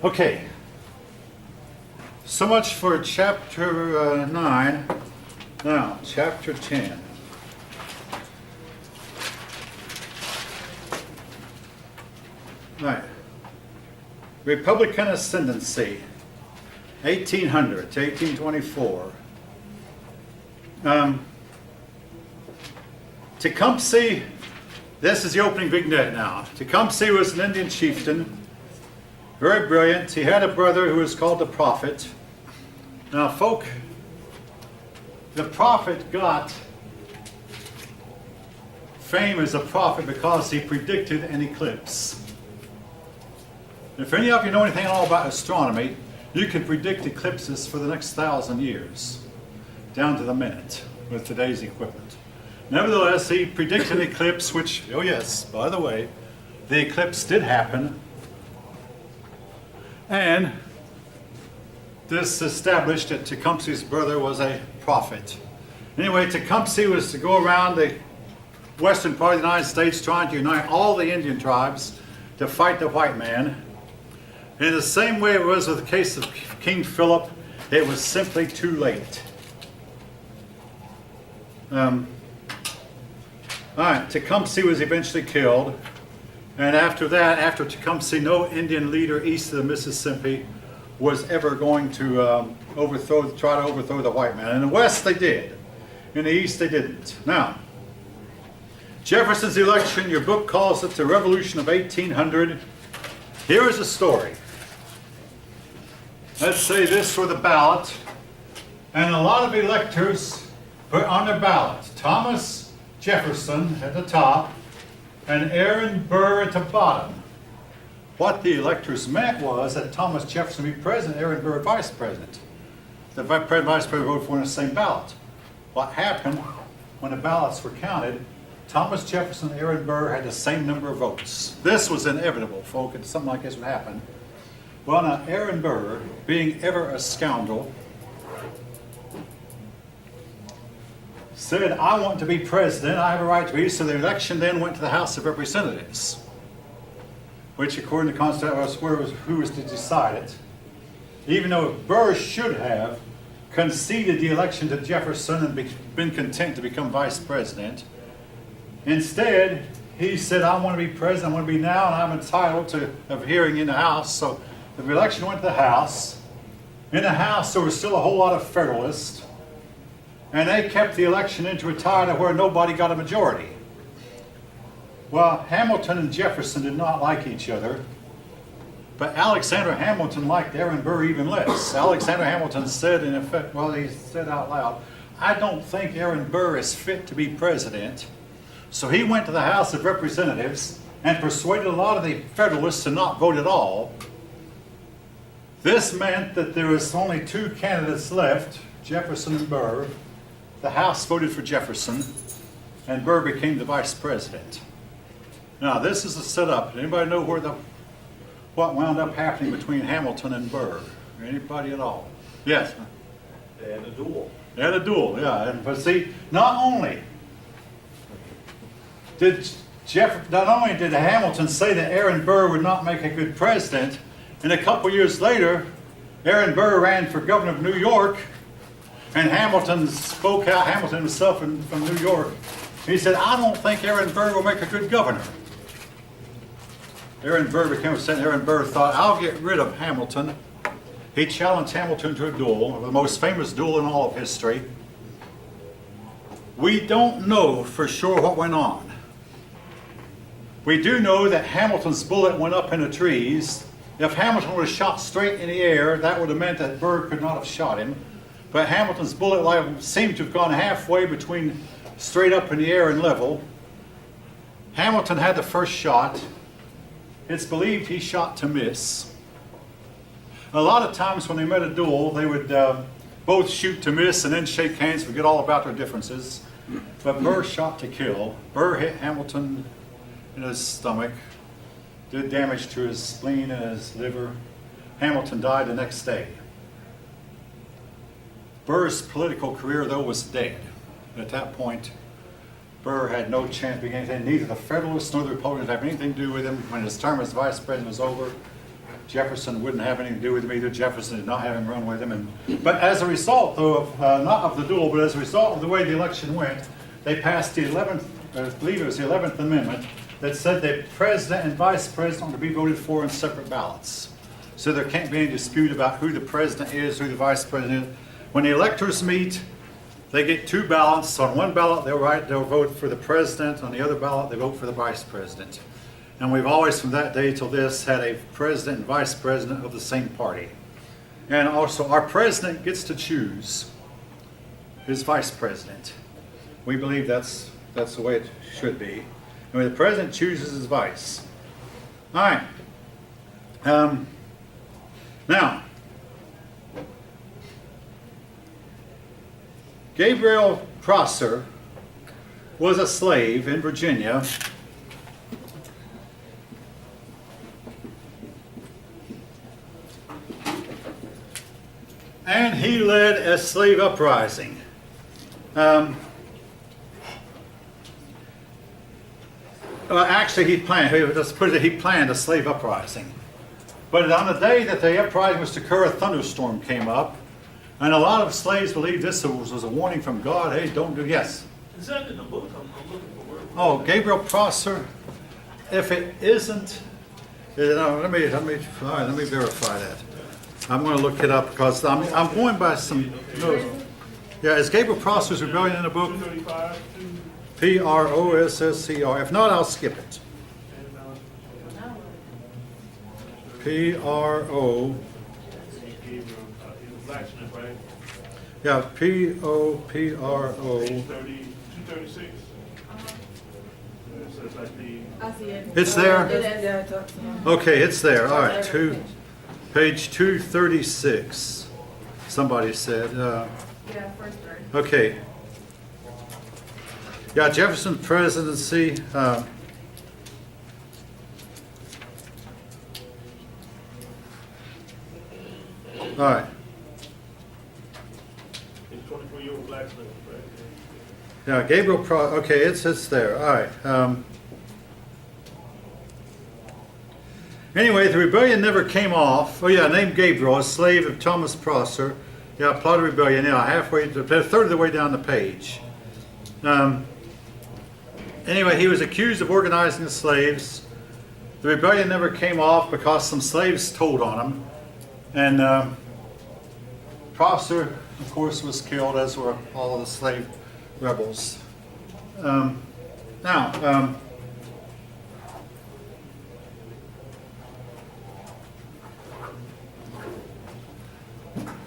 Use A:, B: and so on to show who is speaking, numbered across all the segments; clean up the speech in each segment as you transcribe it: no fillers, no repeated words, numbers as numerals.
A: Okay, so much for chapter 9. Now, chapter 10. All right. Republican ascendancy, 1800 to 1824. Tecumseh, this is the opening vignette now. Tecumseh was an Indian chieftain, very brilliant. He had a brother who was called the Prophet. Now, folk, the Prophet got fame as a prophet because he predicted an eclipse. If any of you know anything at all about astronomy, you can predict eclipses for the next 1,000 years, down to the minute, with today's equipment. Nevertheless, he predicted an eclipse, which, oh yes, by the way, the eclipse did happen. And this established that Tecumseh's brother was a prophet. Anyway, Tecumseh was to go around the western part of the United States trying to unite all the Indian tribes to fight the white man. In the same way it was with the case of King Philip, it was simply too late. All right, Tecumseh was eventually killed. And after that, after Tecumseh, no Indian leader east of the Mississippi was ever going to try to overthrow the white man. In the west they did. In the east they didn't. Now, Jefferson's election, your book calls it the Revolution of 1800. Here is a story. Let's say this were the ballot, and a lot of electors put on their ballot Thomas Jefferson at the top and Aaron Burr at the bottom. What the electors meant was that Thomas Jefferson would be president, Aaron Burr vice president. The vice president voted for on the same ballot. What happened when the ballots were counted, Thomas Jefferson and Aaron Burr had the same number of votes. This was inevitable, folk, and something like this would happen. Well, now, Aaron Burr, being ever a scoundrel, said, I want to be president, I have a right to be, so the election then went to the House of Representatives, which according to the Constitution was who was to decide it. Even though Burr should have conceded the election to Jefferson and been content to become vice president, instead, he said, I want to be president, I want to be now, and I'm entitled to a hearing in the House. So the election went to the House. In the House, there was still a whole lot of Federalists, and they kept the election into a tie to where nobody got a majority. Well, Hamilton and Jefferson did not like each other, but Alexander Hamilton liked Aaron Burr even less. Alexander Hamilton said, in effect, well, he said out loud, I don't think Aaron Burr is fit to be president. So he went to the House of Representatives and persuaded a lot of the Federalists to not vote at all. This meant that there was only two candidates left, Jefferson and Burr. The House voted for Jefferson, and Burr became the vice president. Now, this is a setup. Anybody know what wound up happening between Hamilton and Burr? Anybody at all? Yes?
B: They had a duel.
A: They had a duel, yeah. But see, not only did Hamilton say that Aaron Burr would not make a good president, and a couple years later, Aaron Burr ran for governor of New York, and Hamilton spoke out, Hamilton himself from New York. He said, I don't think Aaron Burr will make a good governor. Aaron Burr became president. Aaron Burr thought, I'll get rid of Hamilton. He challenged Hamilton to a duel, the most famous duel in all of history. We don't know for sure what went on. We do know that Hamilton's bullet went up in the trees. If Hamilton would have shot straight in the air, that would have meant that Burr could not have shot him. But Hamilton's bullet seemed to have gone halfway between straight up in the air and level. Hamilton had the first shot. It's believed he shot to miss. A lot of times when they met a duel, they would both shoot to miss and then shake hands, forget all about their differences. But Burr shot to kill. Burr hit Hamilton in his stomach, did damage to his spleen and his liver. Hamilton died the next day. Burr's political career, though, was dead. At that point, Burr had no chance of being anything. Neither the Federalists nor the Republicans had anything to do with him. When his term as vice president was over, Jefferson wouldn't have anything to do with him either. Jefferson did not have him run with him. But as a result, though, of, not of the duel, but as a result of the way the election went, they passed the 11th, I believe it was the 11th Amendment, that said that president and vice president are to be voted for in separate ballots. So there can't be any dispute about who the president is, who the vice president is. When the electors meet, they get two ballots. On one ballot, they'll vote for the president. On the other ballot, they vote for the vice president. And we've always, from that day till this, had a president and vice president of the same party. And also, our president gets to choose his vice president. We believe that's the way it should be. And the president chooses his vice. All right. Now, Gabriel Prosser was a slave in Virginia. And he led a slave uprising. Actually, he planned a slave uprising. But on the day that the uprising was to occur, a thunderstorm came up. And a lot of slaves believed this was a warning from God. Hey, don't do, yes.
B: Is that in the book? I'm looking for where.
A: Oh, Gabriel Prosser. If it isn't, let me verify that. I'm going to look it up because I'm going by some notes. Yeah, is Gabriel Prosser's Rebellion in the book?
B: 235.
A: Prosser. If not, I'll skip it. Pro.
B: Blacksmith, right?
A: Yeah, Popro.
B: 236. So it's like the.
C: I see it.
A: It's there?
C: It is. Yeah, I talked to him.
A: Okay, it's there. All right, page 236. Somebody said.
C: Yeah, first word.
A: Okay. Yeah, Jefferson presidency. All right.
B: It's 24-year-old blacksmith, right?
A: Yeah, okay, it's there. All right. Anyway, the rebellion never came off. Oh yeah, named Gabriel, a slave of Thomas Prosser. Yeah, plotted rebellion. Yeah, a third of the way down the page. Anyway, he was accused of organizing the slaves. The rebellion never came off because some slaves told on him. And Prosser, of course, was killed, as were all of the slave rebels.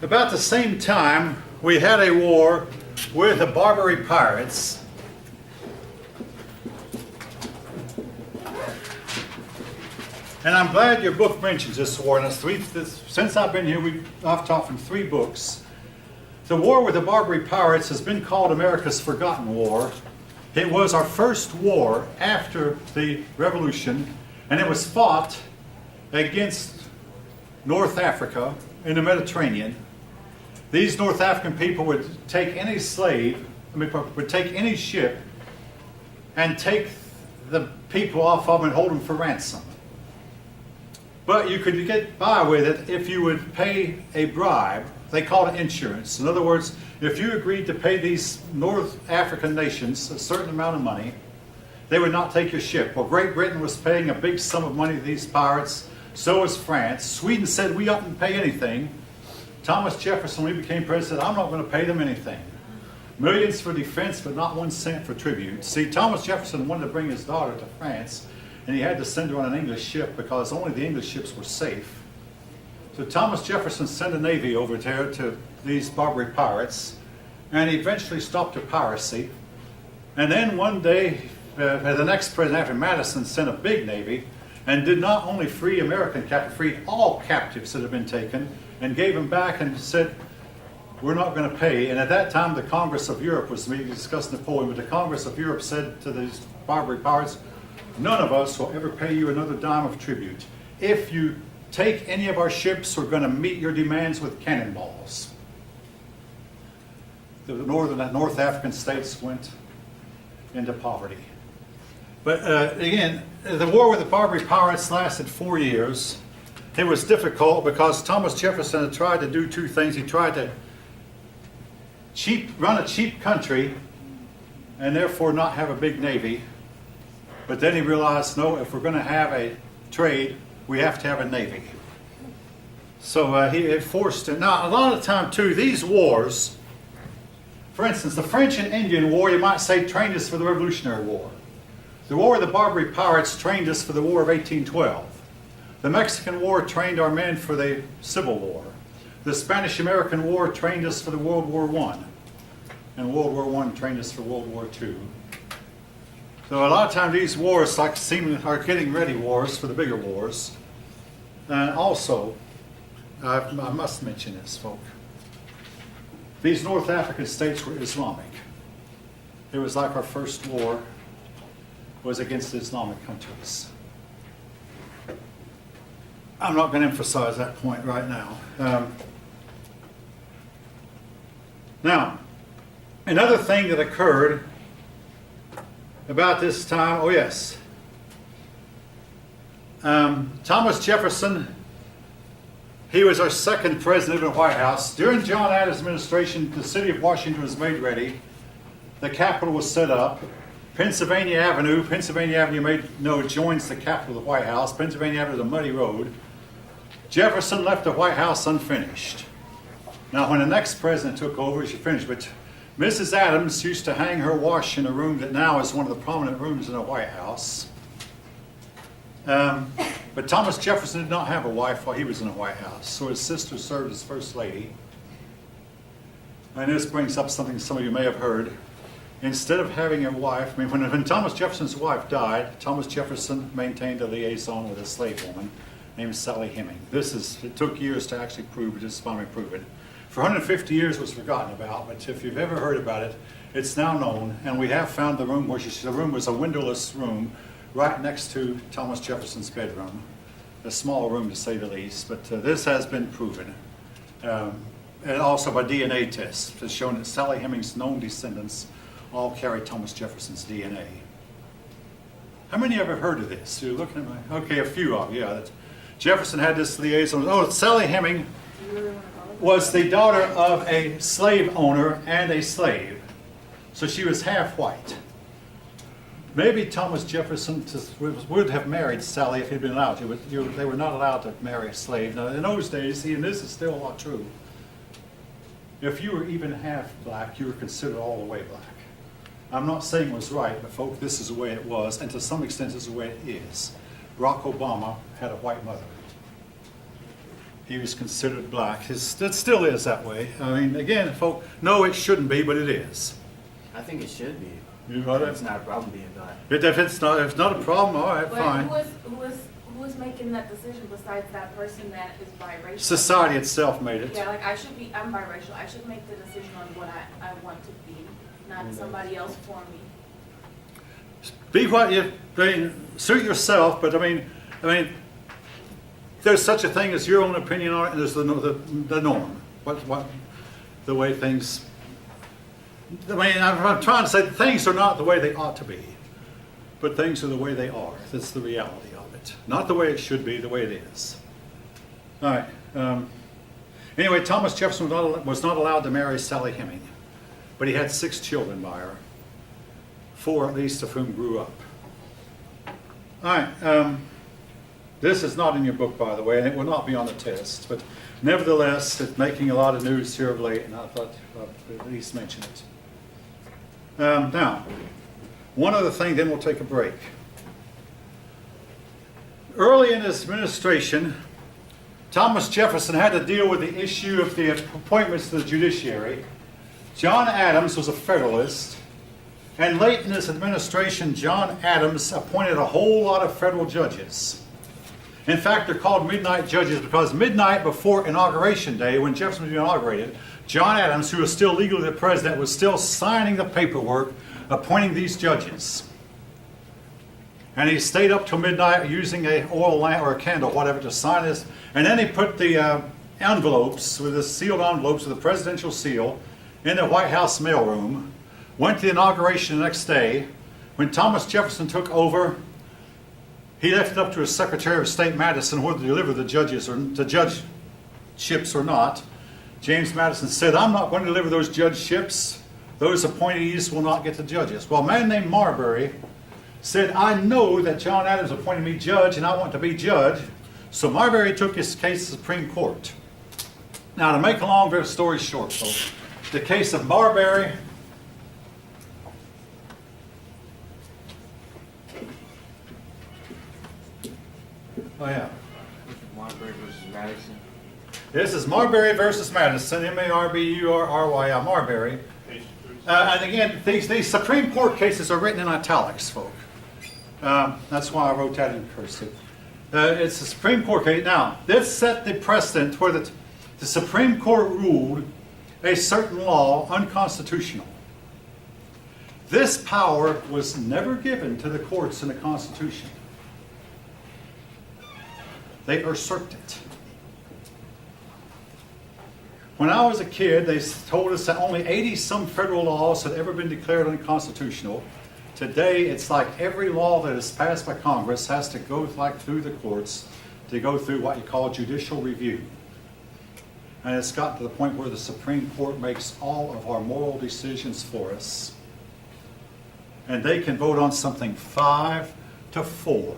A: About the same time, we had a war with the Barbary pirates. And I'm glad your book mentions this war. And since I've been here, I've taught from 3 books. The war with the Barbary pirates has been called America's Forgotten War. It was our first war after the Revolution, and it was fought against North Africa in the Mediterranean. These North African people would take any would take any ship and take the people off of them and hold them for ransom. But you could get by with it if you would pay a bribe. They called it insurance. In other words, if you agreed to pay these North African nations a certain amount of money, they would not take your ship. Well, Great Britain was paying a big sum of money to these pirates. So was France. Sweden said, we oughtn't pay anything. Thomas Jefferson, when he became president, said, I'm not going to pay them anything. Millions for defense, but not 1 cent for tribute. See, Thomas Jefferson wanted to bring his daughter to France, and he had to send her on an English ship because only the English ships were safe. So Thomas Jefferson sent a navy over there to these Barbary pirates, and he eventually stopped their piracy. And then one day, the next president after Madison sent a big navy and did not only free American captives, freed all captives that had been taken and gave them back and said, we're not going to pay. And at that time, the Congress of Europe was meeting to discuss Napoleon, but the Congress of Europe said to these Barbary pirates, none of us will ever pay you another dime of tribute. If you take any of our ships, we're going to meet your demands with cannonballs. The North African states went into poverty. But again, the war with the Barbary pirates lasted 4 years. it was difficult because Thomas Jefferson had tried to do two things. He tried to run a cheap country and therefore not have a big navy. But then he realized, no, if we're going to have a trade, we have to have a navy. So he forced it. Now, a lot of the time, too, these wars, for instance, the French and Indian War, you might say, trained us for the Revolutionary War. The War of the Barbary Pirates trained us for the War of 1812. The Mexican War trained our men for the Civil War. The Spanish-American War trained us for the World War I. And World War I trained us for World War II. So a lot of times these wars are getting ready wars for the bigger wars. And also, I must mention this, folk. These North African states were Islamic. It was like our first war was against the Islamic countries. I'm not going to emphasize that point right now. Now, another thing that occurred about this time, oh yes, Thomas Jefferson, he was our second president of the White House. During John Adams' administration, the city of Washington was made ready. The Capitol was set up. Pennsylvania Avenue, you may know, joins the Capitol of the White House. Pennsylvania Avenue is a muddy road. Jefferson left the White House unfinished. Now, when the next president took over, she finished. But Mrs. Adams used to hang her wash in a room that now is one of the prominent rooms in the White House. But Thomas Jefferson did not have a wife while he was in the White House, so his sister served as First Lady. And this brings up something some of you may have heard. Instead of having a wife, I mean, when Thomas Jefferson's wife died, Thomas Jefferson maintained a liaison with a slave woman named Sally Heming. It took years to actually prove, but it's finally proven. For 150 years it was forgotten about, but if you've ever heard about it, it's now known, and we have found the room where the room was a windowless room right next to Thomas Jefferson's bedroom. A small room to say the least, but this has been proven. And also by DNA tests, it's shown that Sally Heming's known descendants all carry Thomas Jefferson's DNA. How many ever heard of this? You're looking at my, okay, a few of you, yeah. Jefferson had this liaison. Oh, Sally Heming was the daughter of a slave owner and a slave. So she was half white. Maybe Thomas Jefferson would have married Sally if he'd been allowed to, but they were not allowed to marry a slave. Now, in those days, and this is still not true, if you were even half black, you were considered all the way black. I'm not saying it was right, but folks, this is the way it was, and to some extent, this is the way it is. Barack Obama had a white mother. He was considered black. It still is that way. I mean, again, folks, no, it shouldn't be, but it is.
D: I think it should be.
A: You got it?
D: It's not a problem being black.
A: If it's not a problem, all right,
C: But
A: fine.
C: who was making that decision besides that person that is biracial?
A: Society itself made it.
C: Yeah, like I'm biracial. I should make the decision on what I want to be, not somebody else for me.
A: Be what you, I mean, suit yourself, but I mean, there's such a thing as your own opinion on it, and there's the norm. What the way things. I mean, I'm trying to say that things are not the way they ought to be, but things are the way they are. That's the reality of it. Not the way it should be, the way it is. All right. Anyway, Thomas Jefferson was not allowed to marry Sally Heming, but he had 6 children by her, 4 at least of whom grew up. All right. This is not in your book, by the way, and it will not be on the test, but nevertheless, it's making a lot of news here of late, and I thought I'd at least mention it. Now, one other thing, then we'll take a break. Early in his administration, Thomas Jefferson had to deal with the issue of the appointments to the judiciary. John Adams was a Federalist, and late in his administration, John Adams appointed a whole lot of federal judges. In fact, they're called midnight judges because midnight before Inauguration Day, when Jefferson was inaugurated, John Adams, who was still legally the president, was still signing the paperwork appointing these judges. And he stayed up till midnight using an oil lamp or a candle, whatever, to sign this. And then he put the envelopes, with the sealed envelopes with the presidential seal, in the White House mailroom, went to the inauguration the next day. When Thomas Jefferson took over, He left it up to his Secretary of State Madison whether to deliver the judges or the judgeships or not. James Madison said, I'm not going to deliver those judgeships. Those appointees will not get the judges. Well, a man named Marbury said, I know that John Adams appointed me judge and I want to be judge. So Marbury took his case to the Supreme Court. Now, to make a long story short, folks, the case of Marbury. Oh, yeah.
E: Marbury versus Madison.
A: This is Marbury versus Madison, M-A-R-B-U-R-R-Y, Marbury.
B: Page 3.
A: And again, these Supreme Court cases are written in italics, folk. That's why I wrote that in cursive. It's a Supreme Court case. Now, this set the precedent where the Supreme Court ruled a certain law unconstitutional. This power was never given to the courts in the Constitution. They usurped it. When I was a kid, they told us that only 80-some federal laws had ever been declared unconstitutional. Today, it's like every law that is passed by Congress has to go through the courts to go through what you call judicial review. And it's gotten to the point where the Supreme Court makes all of our moral decisions for us. And they can vote on something 5-4.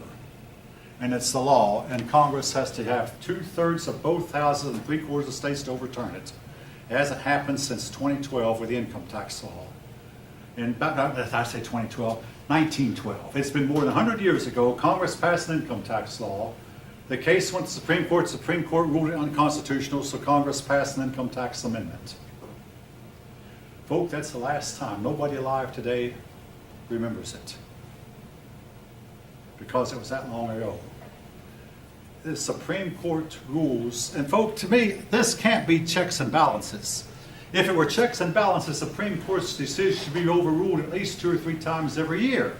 A: And it's the law, and Congress has to have 2/3 of both houses and 3/4 of states to overturn it. It hasn't happened since 2012 with the income tax law. And I say 2012, 1912. It's been more than 100 years ago, Congress passed an income tax law. The case went to the Supreme Court ruled it unconstitutional, so Congress passed an income tax amendment. Folks, that's the last time. Nobody alive today remembers it, because it was that long ago. The Supreme Court rules, and folks, to me, this can't be checks and balances. If it were checks and balances, the Supreme Court's decision should be overruled at least 2 or 3 times every year.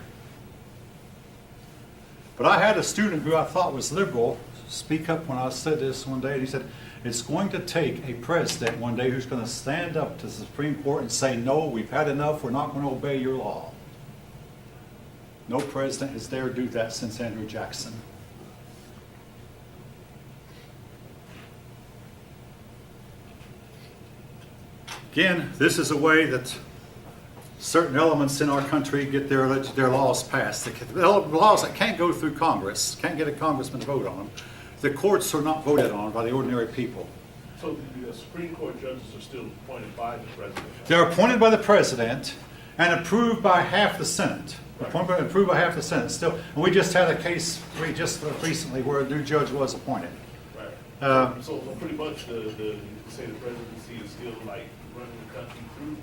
A: But I had a student who I thought was liberal speak up when I said this one day, and he said, it's going to take a president one day who's going to stand up to the Supreme Court and say, no, we've had enough, we're not going to obey your law. No president has dared do that since Andrew Jackson. Again, this is a way that certain elements in our country get their laws passed. The laws that can't go through Congress, can't get a congressman to vote on them, the courts are not voted on by the ordinary people.
B: So the Supreme Court judges are still appointed by the president?
A: They're appointed by the president and approved by half the Senate. Appointed and approved by half the Senate still. And we just had a case just recently where a new judge was appointed.
B: Right. So pretty much the say the presidency is still like running the country through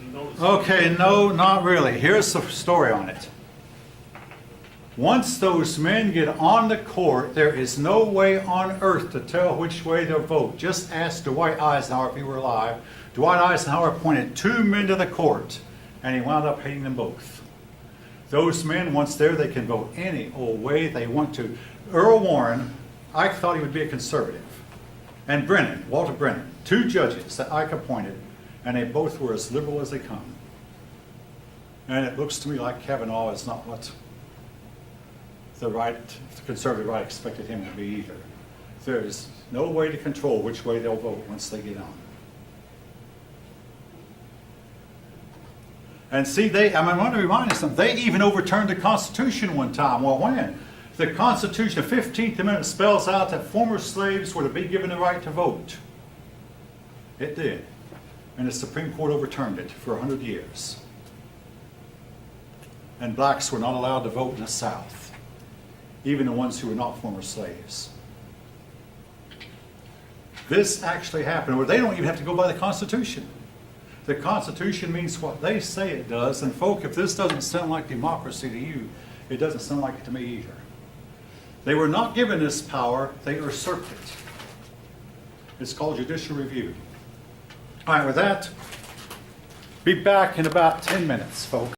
B: the notice.
A: Okay, no, not really. Here's the story on it. Once those men get on the court, there is no way on earth to tell which way they'll vote. Just ask Dwight Eisenhower if he were alive. Dwight Eisenhower appointed 2 men to the court, and he wound up hating them both. Those men, once there, they can vote any old way they want to. Earl Warren, I thought he would be a conservative. And Brennan, Walter Brennan, 2 judges that Ike appointed, and they both were as liberal as they come. And it looks to me like Kavanaugh is not what the conservative right expected him to be either. There is no way to control which way they'll vote once they get on. And see, I want to remind you something. They even overturned the Constitution one time. Well, when? The Constitution, the 15th Amendment, spells out that former slaves were to be given the right to vote. It did. And the Supreme Court overturned it for 100 years. And blacks were not allowed to vote in the South, even the ones who were not former slaves. This actually happened, where they don't even have to go by the Constitution. The Constitution means what they say it does, and folk, if this doesn't sound like democracy to you, it doesn't sound like it to me either. They were not given this power, they usurped it. It's called judicial review. All right, with that, be back in about 10 minutes, folks.